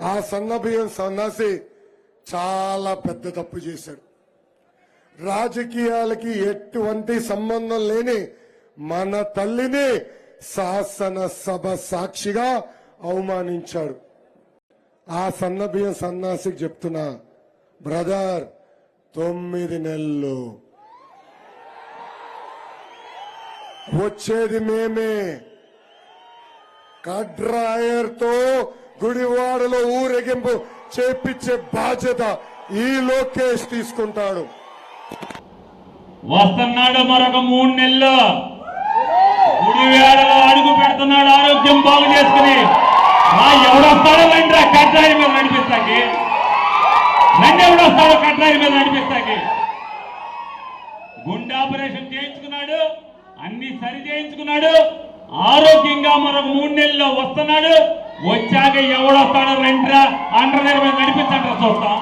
ఆ సన్నబియ్యం సన్నాసి చాలా పెద్ద తప్పు చేశాడు. రాజకీయాలకి ఎటువంటి సంబంధం లేని మన తల్లిని శాసనసభ సాక్షిగా అవమానించాడు. ఆ సన్నబియ్యం సన్నాసికి చెప్తున్నా, బ్రదర్ 9 నెలలు వచ్చేది మేమే. కడ్రాయర్తో గుడివాడలో ఊరేగింపు చేపించే బాధ్యత ఈ లోకేష్ తీసుకుంటాడు. వస్తున్నాడు మరొక 3 నెలలు గుడివాడలో అడుగు పెడుతున్నాడు ఆరోగ్యం బాగు చేసుకుని. ఎవడొస్తాడో రండి కడ్రాయి మీద నడిపిస్తాకి, నన్ను ఎవడొస్తాడో కడ్రాయి మీద నడిపిస్తాకి. గుండె ఆపరేషన్ చేయించుకున్నాడు, అన్ని సరి చేయించుకున్నాడు, ఆరోగ్యంగా మరొక 3 నెలల్లో వస్తున్నాడు. వచ్చాక ఎవడొస్తాడో రండి అండర్ మీద నడిపించండి చూస్తాం.